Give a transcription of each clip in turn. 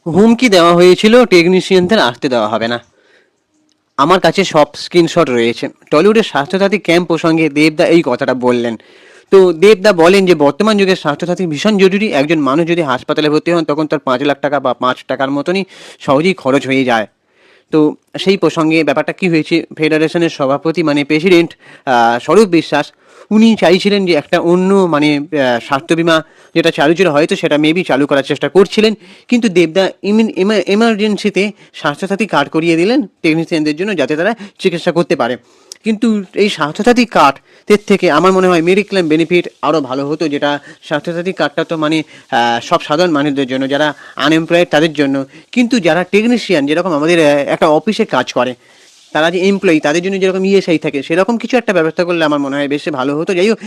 হুমকি দেওয়া হয়েছিল টেকনিশিয়ানদের আসতে দেওয়া হবে না। আমার কাছে সব স্ক্রিনশট রয়েছে। টলিউডের স্বাস্থ্যসাথী ক্যাম্প প্রসঙ্গে দেবদা এই কথাটা বললেন। তো দেবদা বলেন যে বর্তমান যুগে স্বাস্থ্যসাথী ভীষণ জরুরি। একজন মানুষ যদি হাসপাতালে ভর্তি হন তখন তার 5 লাখ টাকা বা 5 টাকার মতনই সহজেই খরচ হয়ে যায়। তো সেই প্রসঙ্গে ব্যাপারটা কি হয়েছে, ফেডারেশনের সভাপতি মানে প্রেসিডেন্ট স্বরূপ বিশ্বাস উনি চাইছিলেন যে একটা অন্য মানে স্বাস্থ্য বিমা যেটা চালু ছিল হয়তো সেটা মেবি চালু করার চেষ্টা করছিলেন, কিন্তু দেবদা এমার্জেন্সিতে স্বাস্থ্যসাথী কার্ড করিয়ে দিলেন টেকনিশিয়ানদের জন্য যাতে তারা চিকিৎসা করতে পারে। কিন্তু এই স্বাস্থ্যসাথী কার্ডের থেকে আমার মনে হয় মেডিক্লেম বেনিফিট আরও ভালো হতো, যেটা স্বাস্থ্যসাথী কার্ডটা তো মানে সব সাধারণ মানুষদের জন্য, যারা আনএমপ্লয়েড তাদের জন্য। কিন্তু যারা টেকনিশিয়ান যেরকম আমাদের একটা অফিসে কাজ করে, তারা যে এমপ্লয়ি তাদের জন্য যেরকম ইএসআই থাকে সেরকম কিছু একটা ব্যবস্থা করলে আমার মনে হয় বেশ ভালো হতো। যাই হোক,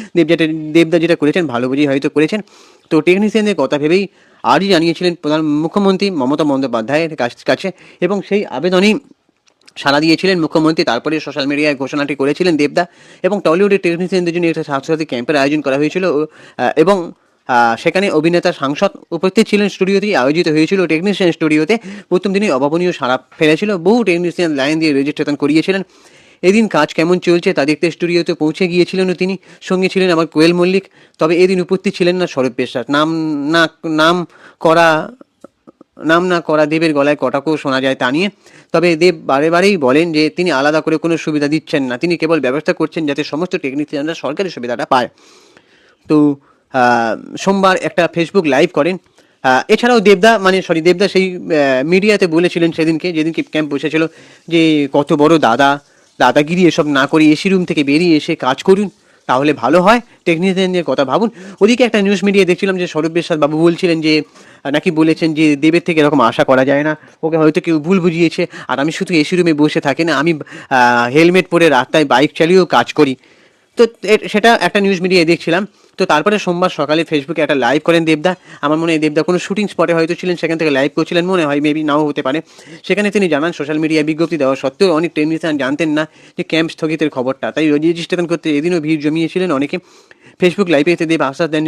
দেবদা যেটা করেছেন ভালো বুঝেই হয়তো করেছেন। তো টেকনিশিয়ানদের কথা ভেবেই আজই জানিয়েছিলেন মুখ্যমন্ত্রী মমতা বন্দ্যোপাধ্যায়ের কাছে, এবং সেই আবেদনেই সাড়া দিয়েছিলেন মুখ্যমন্ত্রী। তারপরে সোশ্যাল মিডিয়ায় ঘোষণাটি করেছিলেন দেবদা, এবং টলিউডের টেকনিশিয়ানদের জন্য একটা স্বাস্থ্যসাথী ক্যাম্পের আয়োজন করা হয়েছিল। এবং সেখানে অভিনেতা সাংসদ উপস্থিত ছিলেন। স্টুডিওতেই আয়োজিত হয়েছিল টেকনিশিয়ান স্টুডিওতে। প্রথম দিনই অভাবনীয় সাড়া ফেলেছিল, বহু টেকনিশিয়ান লাইন দিয়ে রেজিস্ট্রেশন করিয়েছিলেন। এদিন কাজ কেমন চলছে তা দেখতে স্টুডিওতে পৌঁছে গিয়েছিলেনও তিনি। সঙ্গে ছিলেন আবার কোয়েল মল্লিক। তবে এদিন উপস্থিত ছিলেন না স্বরূপ বিশ্বাস। না নাম করা নাম না করা দেবের গলায় কটাকও শোনা যায় তা নিয়ে। তবে দেব বারেই বলেন যে তিনি আলাদা করে কোনো সুবিধা দিচ্ছেন না, তিনি কেবল ব্যবস্থা করছেন যাতে সমস্ত টেকনিশিয়ানরা সরকারি সুবিধাটা পায়। তো সোমবার একটা ফেসবুক লাইভ করেন। এছাড়াও দেবদা সেই মিডিয়াতে বলেছিলেন যেদিনকে ক্যাম্প বসেছিল, যে কত বড় দাদাগিরি এসব না করে এসি রুম থেকে বেরিয়ে এসে কাজ করুন, তাহলে ভালো হয়। টেকনিশিয়ানদের কথা ভাবুন। ওদিকে একটা নিউজ মিডিয়া দেখছিলাম যে স্বরূপ বিশ্বাস বাবু বলছিলেন যে নাকি বলেছেন যে দেবের থেকে এরকম আশা করা যায় না, ওকে হয়তো কেউ ভুল বুঝিয়েছে, আর আমি শুধু এসি রুমে বসে থাকি না, আমি হেলমেট পরে রাস্তায় বাইক চালিয়েও কাজ করি। তো সেটা একটা নিউজ মিডিয়ায় দেখছিলাম। তো তারপরে সোমবার সকালে ফেসবুকে একটা লাইভ করেন দেবদা। আমার মনে হয় দেবদা কোনো শুটিং স্পটে হয়তো ছিলেন, সেখান থেকে লাইভ করছিলেন মনে হয়, মেবি নাও হতে পারে। সেখানে তিনি জানান সোশ্যাল মিডিয়ায় বিজ্ঞপ্তি দেওয়া সত্ত্বেও অনেক টেকনিশিয়ান জানতেন না যে ক্যাম্প স্থগিতের খবরটা, তাই রেজিস্ট্রেশন করতে এদিনও ভিড় জমিয়েছিলেন অনেকে। ফেসবুক লাইভে এতে দেব আশ্বাস দেন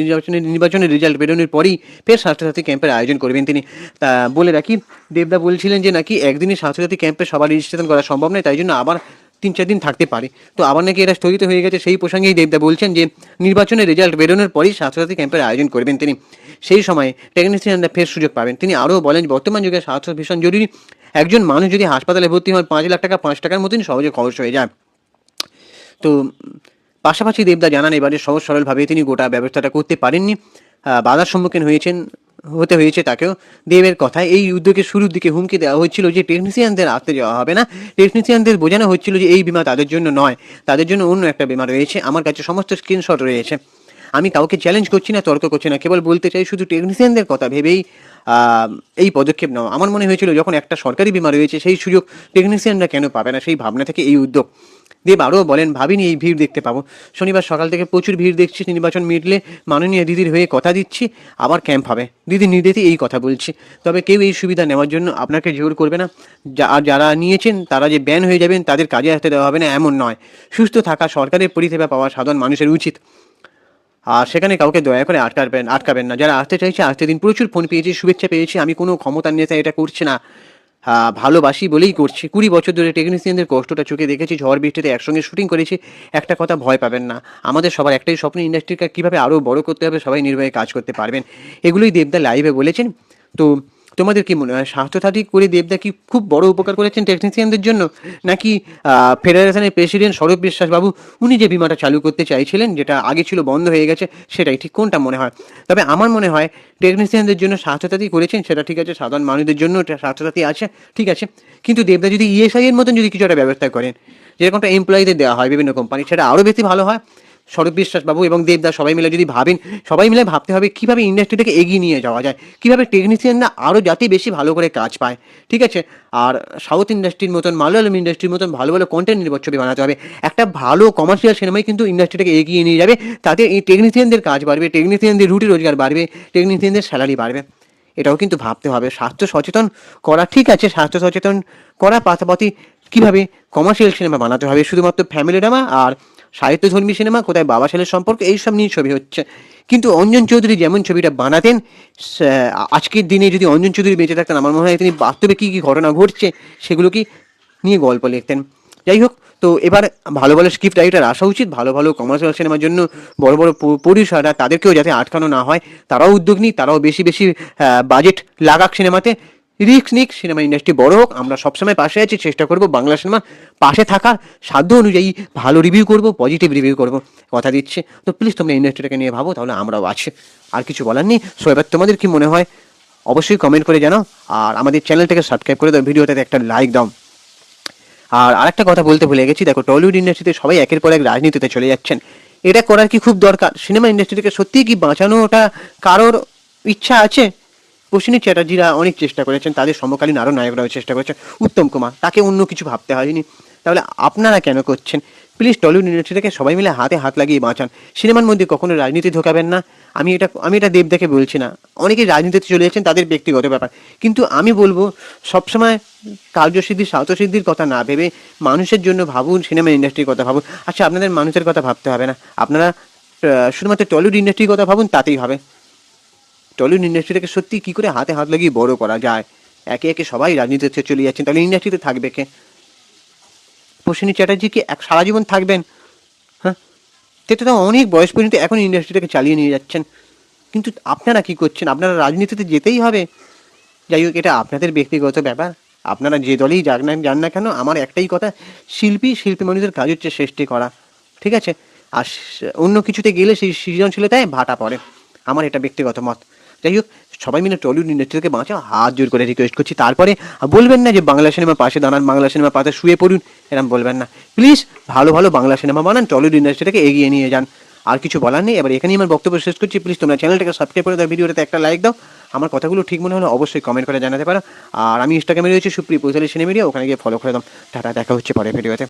নির্বাচনের রেজাল্ট বেরোনোর পরেই ফের স্বাস্থ্যসাথী ক্যাম্পের আয়োজন করবেন তিনি। তা বলে রাখি, দেবদা বলছিলেন যে নাকি একদিনই স্বাস্থ্যসাথী ক্যাম্পে সবার রেজিস্ট্রেশন করা সম্ভব নয়, তাই জন্য আবার 3-4 দিন থাকতে পারে। তো আবার নাকি এটা স্থগিত হয়ে গেছে। সেই প্রসঙ্গেই দেবদা বলছেন যে নির্বাচনের রেজাল্ট বেরোনোর পরেই স্বাস্থ্যসাথী ক্যাম্পের আয়োজন করবেন তিনি। সেই সময় টেকনিশিয়ানরা ফের সুযোগ পাবেন। তিনি আরও বলেন বর্তমান যুগে স্বাস্থ্য ভীষণ জরুরি। একজন মানুষ যদি হাসপাতালে ভর্তি হয় 5 লাখ টাকা 5 টাকার মতনই সহজে খরচ হয়ে যায়। তো পাশাপাশি দেবদা জানান এবারে সহজ সরলভাবে তিনি গোটা ব্যবস্থাটা করতে পারেননি, বাধার সম্মুখীন হতে হয়েছে তাকেও। দেবের কথায় এই উদ্যোগের শুরুর দিকে হুমকি দেওয়া হচ্ছিল যে টেকনিশিয়ানদের আসতে যাওয়া হবে না। টেকনিশিয়ানদের বোঝানো হচ্ছিল যে এই বিমা তাদের জন্য নয়, তাদের জন্য অন্য একটা বিমা রয়েছে। আমার কাছে সমস্ত স্ক্রিনশট রয়েছে। আমি কাউকে চ্যালেঞ্জ করছি না, তর্ক করছি না, কেবল বলতে চাই শুধু টেকনিশিয়ানদের কথা ভেবেই এই পদক্ষেপ নেওয়া। আমার মনে হয়েছিল যখন একটা সরকারি বিমা রয়েছে সেই সুযোগ টেকনিশিয়ানরা কেন পাবে না, সেই ভাবনা থেকে এই উদ্যোগ। দেব আরও বলেন ভাবিনি এই ভিড় দেখতে পাবো। শনিবার সকাল থেকে প্রচুর ভিড় দেখছি। নির্বাচন মিটলে মাননীয় দিদির হয়ে কথা দিচ্ছি আবার ক্যাম্প হবে। দিদির নির্দেশে এই কথা বলছি। তবে কেউ এই সুবিধা নেওয়ার জন্য আপনাকে জোর করবে না। আর যারা নিয়েছেন তারা যে ব্যান হয়ে যাবেন তাদের কাজে আসতে দেওয়া হবে না এমন নয়। সুস্থ থাকা, সরকারের পরিষেবা পাওয়া সাধারণ মানুষের উচিত। আর সেখানে কাউকে দয়া করে আটকাবেন না। যারা আসতে চাইছে আসতে দিন। প্রচুর ফোন পেয়েছি, শুভেচ্ছা পেয়েছি। আমি কোনো ক্ষমতার নেতা এটা করছি না, ভালোবাসি বলেই করছি। 20 বছর ধরে টেকনিশিয়ানদের কষ্টটা চোখে দেখেছি, ঝড় বৃষ্টিতে একসঙ্গে শুটিং করেছি। একটা কথা ভয় পাবেন না, আমাদের সবার একটাই স্বপ্ন, ইন্ডাস্ট্রিকে কীভাবে আরও বড় করতে হবে, সবাই নির্ভয়ে কাজ করতে পারবেন। এগুলোই দেবদা লাইভে বলেছেন। তো তোমাদের কি মনে হয়, স্বাস্থ্যসাথী করে দেবদা কি খুব বড় উপকার করেছেন টেকনিশিয়ানদের জন্য, নাকি ফেডারেশনের প্রেসিডেন্ট স্বরূপ বিশ্বাস বাবু উনি যে বিমাটা চালু করতে চাইছিলেন, যেটা আগে ছিল বন্ধ হয়ে গেছে, সেটাই ঠিক? কোনটা মনে হয়? তবে আমার মনে হয় টেকনিশিয়ানদের জন্য স্বাস্থ্যসাথী করেছেন সেটা ঠিক আছে, সাধারণ মানুষদের জন্য স্বাস্থ্যসাথী আছে, ঠিক আছে। কিন্তু দেবদা যদি ইএসআই এর মতন যদি কিছু একটা ব্যবস্থা করেন, যেরকমটা এমপ্লয়ীদের দেওয়া হয় বিভিন্ন কোম্পানি, সেটা আরও বেশি ভালো হয়। স্বরূপ বিশ্বাস বাবু এবং দেবদা সবাই মিলে যদি ভাবেন, সবাই মিলে ভাবতে হবে কীভাবে ইন্ডাস্ট্রিটাকে এগিয়ে নিয়ে যাওয়া যায়, কীভাবে টেকনিশিয়ানরা আরও যাতে বেশি ভালো করে কাজ পায়, ঠিক আছে। আর সাউথ ইন্ডাস্ট্রির মতন, মালয়ালম ইন্ডাস্ট্রির মতন ভালো ভালো কন্টেন্ট নির্ভর ছবি বানাতে হবে। একটা ভালো কমার্শিয়াল সিনেমায় কিন্তু ইন্ডাস্ট্রিটাকে এগিয়ে নিয়ে যাবে। তাতে এই টেকনিশিয়ানদের কাজ বাড়বে, টেকনিশিয়ানদের রুটি রোজগার বাড়বে, টেকনিশিয়ানদের স্যালারি বাড়বে। এটাও কিন্তু ভাবতে হবে। স্বাস্থ্য সচেতন করা ঠিক আছে, স্বাস্থ্য সচেতন করা পাশাপাশি কীভাবে কমার্শিয়াল সিনেমা বানাতে হবে, শুধুমাত্র ফ্যামিলি ড্রামা আর সাহিত্যধর্মী সিনেমা, কোথায় বাবা ছেলের সম্পর্ক, এইসব নিয়ে ছবি হচ্ছে। কিন্তু অঞ্জন চৌধুরী যেমন ছবিটা বানাতেন, আজকের দিনে যদি অঞ্জন চৌধুরী বেঁচে থাকতেন, আমার মনে হয় তিনি বাস্তবে কী কী ঘটনা ঘটছে সেগুলো কি নিয়ে গল্প লিখতেন। যাই হোক, তো এবার ভালো ভালো স্ক্রিপ্ট রাইটার আসা উচিত, ভালো ভালো কমার্শিয়াল সিনেমার জন্য বড় বড় প্রডিউসাররা, তাদেরকেও যাতে আটকানো না হয়, তারাও উদ্যোগ নিক, তারাও বেশি বেশি বাজেট লাগাক সিনেমাতে, রিস্ক নিক, সিনেমা ইন্ডাস্ট্রি বড় হোক। আমরা সবসময় পাশে আছি, চেষ্টা করব বাংলা সিনেমা পাশে থাকার, সাধ্য অনুযায়ী ভালো রিভিউ করব, পজিটিভ রিভিউ করব, কথা দিচ্ছে। তো প্লিজ তোমরা ইন্ডাস্ট্রিটাকে নিয়ে ভাবো, তাহলে আমরাও আছি। আর কিছু বলার নেই। সো এবার তোমাদের কি মনে হয় অবশ্যই কমেন্ট করে জানাও, আর আমাদের চ্যানেলটাকে সাবস্ক্রাইব করে দাও, ভিডিওটাতে একটা লাইক দাও। আর আরেকটা কথা বলতে ভুলে গেছি, দেখো টলিউড ইন্ডাস্ট্রিতে সবাই একের পর এক রাজনীতিতে চলে যাচ্ছেন, এটা করার কি খুব দরকার? সিনেমা ইন্ডাস্ট্রিটাকে সত্যিই কি বাঁচানোটা কারোর ইচ্ছা আছে? অশ্বিনী চ্যাটার্জিরা অনেক চেষ্টা করেছেন, তাদের সমকালীন আরও নায়করাও চেষ্টা করেছেন, উত্তম কুমার, তাকে অন্য কিছু ভাবতে হয়নি। তাহলে আপনারা কেন করছেন? প্লিজ টলিউড ইন্ডাস্ট্রিটাকে সবাই মিলে হাতে হাত লাগিয়ে বাঁচান, সিনেমার মধ্যে কখনো রাজনীতি ঢোকাবেন না। আমি এটা দেবদাকে বলছি না, অনেকেই রাজনীতিতে চলে যাচ্ছেন, তাদের ব্যক্তিগত ব্যাপার। কিন্তু আমি বলবো সবসময় কার্যসিদ্ধি স্বার্থসিদ্ধির কথা না ভেবে মানুষের জন্য ভাবুন, সিনেমা ইন্ডাস্ট্রির কথা ভাবুন। আচ্ছা, আপনাদের মানুষের কথা ভাবতে হবে না, আপনারা শুধুমাত্র টলিউড ইন্ডাস্ট্রির কথা ভাবুন, তাতেই হবে। টলিউড ইন্ডাস্ট্রিটাকে সত্যি কী করে হাতে হাত লাগিয়ে বড় করা যায়? একে একে সবাই রাজনীতিতে চলে যাচ্ছেন, তাহলে ইন্ডাস্ট্রিতে থাকবে কে? অশ্বিনী চ্যাটার্জি কি সারা জীবন থাকবেন? হ্যাঁ, সেটা তো অনেক বয়স পর্যন্ত এখন ইন্ডাস্ট্রিটাকে চালিয়ে নিয়ে যাচ্ছেন। কিন্তু আপনারা কি করছেন? আপনারা রাজনীতিতে যেতেই হবে। যাই হোক, এটা আপনাদের ব্যক্তিগত ব্যাপার, আপনারা যে দলেই যান না কেন, আমার একটাই কথা, শিল্পী মানুষের কাজ হচ্ছে সৃষ্টি করা, ঠিক আছে? আর অন্য কিছুতে গেলে সেই সৃজনশীলতায় ভাটা পড়ে, আমার এটা ব্যক্তিগত মত। যাই হোক, সবাই মিলে টলিউড ইন্ডাস্ট্রিকে বাঁচাও, হাত জোর করে রিকোয়েস্ট করছি। তারপরে বলবেন না যে বাংলা সিনেমা পাশে দাঁড়ান, বাংলা সিনেমা পাশে শুয়ে পড়ুন, এরকম বলবেন না। প্লিজ ভালো ভালো বাংলা সিনেমা বানান, টলিউড ইন্ডাস্ট্রিটাকে এগিয়ে নিয়ে যান। আর কিছু বলার নেই, এবার এখানেই আমার বক্তব্য শেষ করছি। প্লিজ তোমরা চ্যানেলটাকে সাবস্ক্রাইব করে দাও, ভিডিওটাতে একটা লাইক দাও, আমার কথাগুলো ঠিক মনে হলে অবশ্যই কমেন্ট করে জানাতে পারো। আর আমি ইনস্টাগ্রামে রয়েছে সুপ্রিয় পৈতালি সিনেমিডিয়া, ওখানে গিয়ে ফলো করে দাও। টাটা, দেখা হচ্ছে পরের ভিডিওতে।